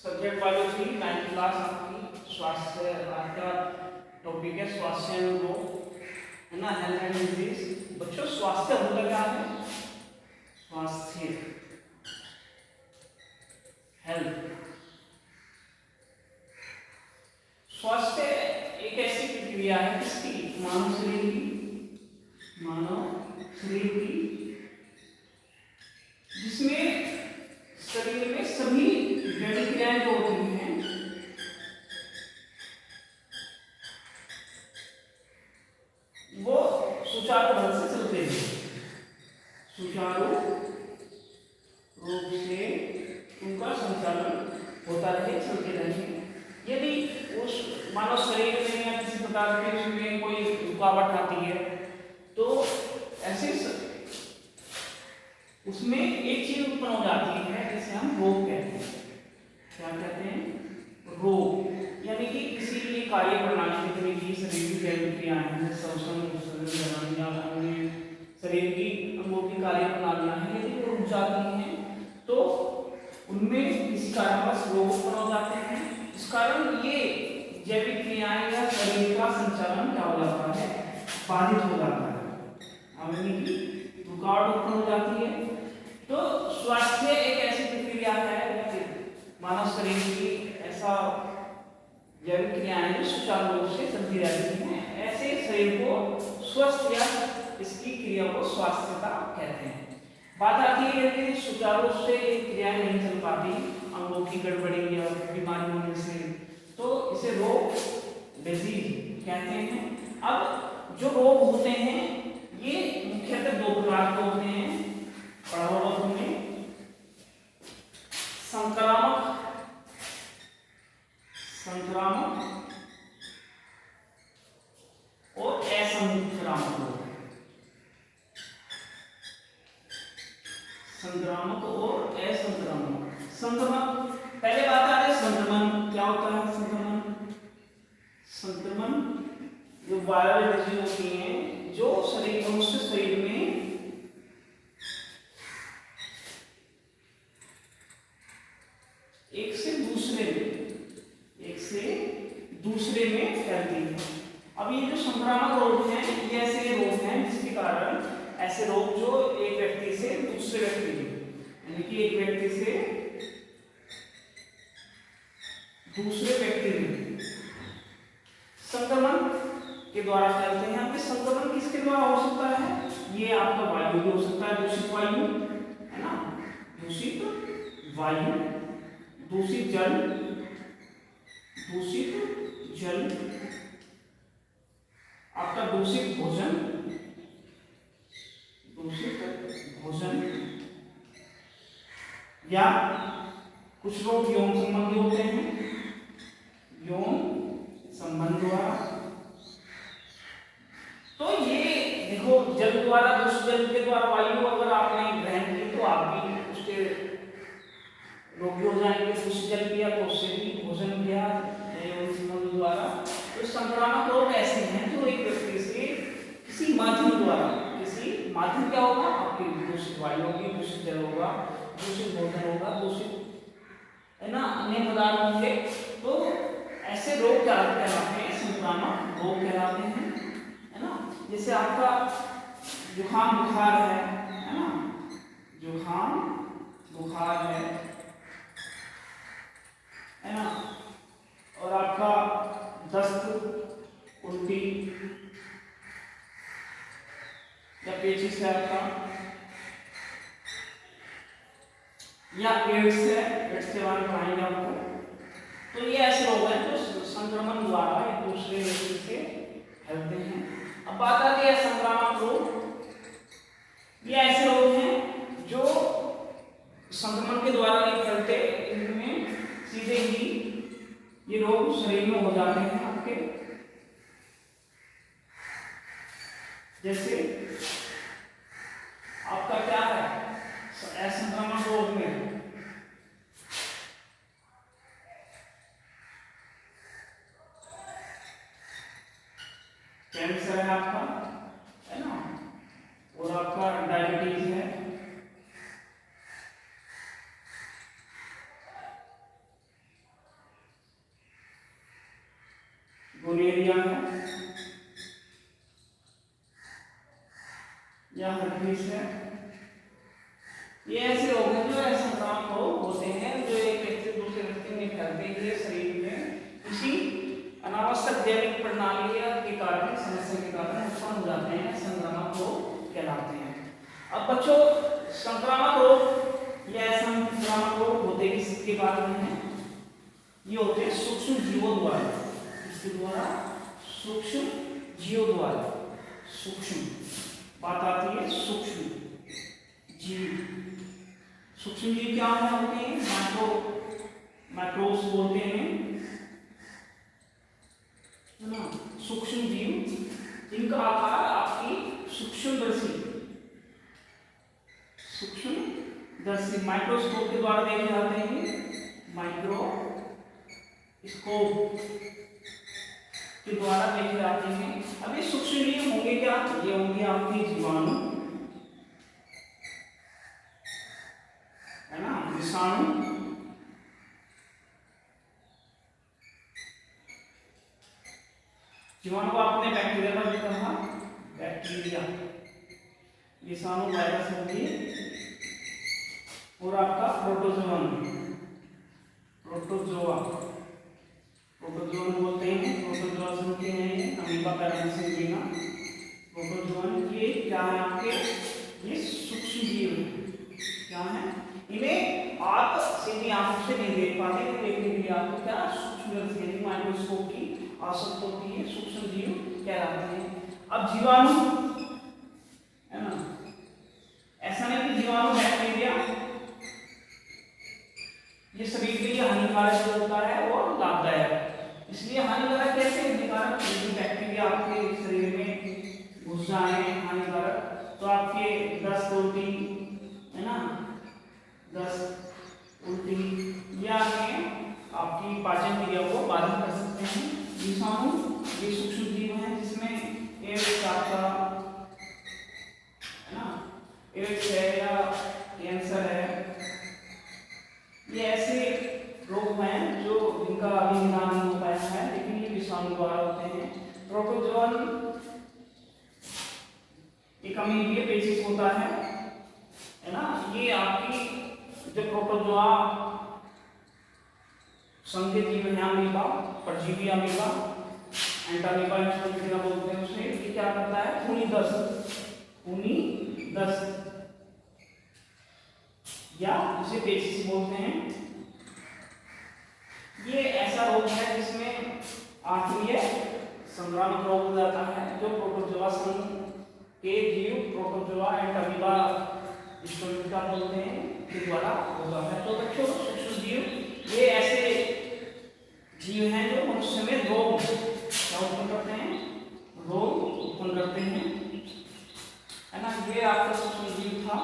Subject biology 9th class आपकी स्वास्थ्य आपका टॉपिक है स्वास्थ्य एवं रोग है ना, हेल्थ एंड डिजीज। बच्चों स्वास्थ्य होता क्या है? स्वास्थ्य हेल्थ। स्वास्थ्य एक ऐसी प्रक्रिया है किसकी? मानव शरीर की, जिसमें शरीर में सभी जैविक क्रियाएं जो होती हैं वो सुचारू ढंग से चलते हैं, सुचारू रूप से उनका संचालन होता रहे, चलते रहे। यदि उस मानव शरीर में या किसी प्रकार के उसमें कोई रुकावट आती है तो ऐसे उसमें एक चीज उत्पन्न हो जाती है जिसे हम रोग कहते हैं। क्या कहते हैं? रोग। यानी कि किसी भी कार्य प्रणाली जितनी भी शरीर की जैविक क्रियाएं हैं, शरीर की अंगों की कार्य प्रणालियां हैं, यदि वो रुक जाती हैं तो उनमें किसी कारणवश रोग उत्पन्न हो जाते हैं। इस कारण ये जैविक क्रियाएं या शरीर का संचालन क्या हो जाता है? बाधित हो जाता है, यानी कि रुकावट उत्पन्न हो जाती है। तो स्वास्थ्य एक ऐसी प्रक्रिया है मानव शरीर की, ऐसा जैविक क्रियाएं जो सुचारू रूप से चलती रहती हैं, ऐसे शरीर को स्वस्थ या इसकी क्रिया को स्वास्थ्यता कहते हैं। बात आती है कि सुचारू रूप से क्रियाएं नहीं चल पाती, अंगों की गड़बड़ी या बीमारी होने से, तो इसे रोग डिजीज कहते हैं। अब जो रोग होते हैं ये मुख्यतः दो प्रकार के होते हैं। पढ़ाओ में संक्रामक और असंक्रामक रोग। संक्रामक और असंक्रामक। संक्रमण, पहले बात आ रही है संक्रमण। क्या होता है संक्रमण? संक्रमण जो वायरल डिजीज होती हैं जो मनुष्य शरीर में एक से दूसरे में फैलती है। अब ये जो संक्रामक रोग हैं ये ऐसे रोग हैं जिसके कारण, ऐसे रोग जो एक व्यक्ति से दूसरे व्यक्ति में, यानी कि एक व्यक्ति से दूसरे व्यक्ति में संक्रमण के द्वारा फैलते हैं। अब संक्रमण किसके द्वारा हो सकता है? ये आपका वायु भी हो सकता है, दूषित वायु है ना, दूषित वायु, दूषित जल, आपका दूषित भोजन या कुछ लोग यौन संबंधी होते हैं, यौन संबंध द्वारा। तो ये देखो जल द्वारा, दूषित जल के द्वारा वायु अगर आपने ग्रहण की तो आप भी उसके रोगी हो जाएंगे। दूषित जल पिया तो उससे भी भोजन किया यौन संबंध द्वारा। तो संक्रामक रोग ऐसे हैं जो एक व्यक्ति से किसी माध्यम द्वारा, किसी माध्यम क्या होगा? आपकी दूषित वायु होगी, दूषित जल होगा, दूषित भोजन होगा, दूषित है ना अन्य पदार्थ होंगे, तो ऐसे रोग क्या कहलाते हैं? संक्रामक रोग कहलाते हैं, है ना। जैसे आपका जुकाम बुखार है ना, जुकाम बुखार है ना, और आपका दस्त, उल्टी या पेचिश है आपका, या एड्स के बारे में पढ़ाएंगे आपको। तो ये ऐसे रोग हैं जो संक्रमण द्वारा एक दूसरे व्यक्ति से फैलते हैं। अब बात आती है संक्रामक रोग। ये ऐसे रोग हैं जो संक्रमण के द्वारा नहीं फैलते, इनमें सीधे ही ये रोग शरीर में हो जाते हैं आपके। जैसे आपका क्या है असंक्रमण रोग में? कैंसर है आपका, है ना, और आपका डायबिटीज है, फैलते हुए शरीर में किसी अनावश्यक जैविक प्रणाली के कारण, समस्या के कारण उत्पन्न हो जाते हैं, संक्रामक रोग कहलाते हैं। अब बच्चों, संक्रामक रोग या संक्रामक रोग होते किसके बारे में है? ये होते हैं सूक्ष्म जीवों द्वारा। इसके द्वारा? सूक्ष्म जीवों द्वारा। सूक्ष्म बात आती है, सूक्ष्म जीव। सूक्ष्म जीव क्या होते हैं? माइक्रोब्स बोलते हैं, है ना। सूक्ष्म जीव इनका आकार आपकी सूक्ष्मदर्शी माइक्रोस्कोप के द्वारा देखे जाते हैं। माइक्रोस्कोप के द्वारा देखे जाते हैं। अब ये सूक्ष्म जीव होंगे क्या? ये होंगे आपके जीवाणु, है ना, विषाणु, जीवाणु को आपने बैक्टीरिया का भी कहा, बैक्टीरिया, विषाणु, वायरस होगी, और आपका प्रोटोजोवन, प्रोटोजोआ बोलते हैं। प्रोटोजोआ सुनते हैं, अमीबा पैरामीशियम, प्रोटोजोवन। ये क्या है आपके? ये सूक्ष्म जीव क्या है? इन्हें आप सीधी आंखों से नहीं देख पाते, देखने के लिए आपको क्या सूक्ष्म माइक्रोस्कोप की आवश्यकता होती है। सूक्ष्म जीव कहलाते हैं। अब जीवाणु, है ना, ऐसा नहीं कि जीवाणु बैक्टीरिया ये शरीर के लिए हानिकारक होता है और लाभदायक। इसलिए हानिकारक कैसे? हानिकारक यदि बैक्टीरिया आपके शरीर में घुस जाए हानिकारक, तो आपके दस्त, उल्टी, है ना, दस्त, उल्टी या आपकी पाचन क्रिया को बाधित कर सकते हैं। विषाणु ये सूक्ष्म जीव हैं जिसमें एड्स आपका, है ना, एड्स है या कैंसर है, ये ऐसे रोग हैं जो जिनका अभी निदान नहीं हो पाया है, लेकिन ये विषाणु द्वारा होते हैं। प्रोटोजोवन एक अमीबीय पेचिश होता है ना। ये आपकी जो प्रोटोजोआ संघ के जीव है, अमीबा, परजीवी अमीबा, एंटामीबा बोलते हैं उसे। ये क्या करता है? खूनी दस्त या उसे पेचिश बोलते हैं। ये ऐसा रोग है जिसमें आंतरिक संक्रामक रोग हो जाता है, जो प्रोटोजोआ संघ के जीव, प्रोटोजोआ एंटामीबा बोलते हैं, के द्वारा होता है। तो बच्चों, सूक्ष्म जीव ये ऐसे जीव हैं जो मनुष्य में रोग क्या उत्पन्न करते हैं? रोग उत्पन्न करते हैं, है ना। ये आपका सूक्ष्म जीव था।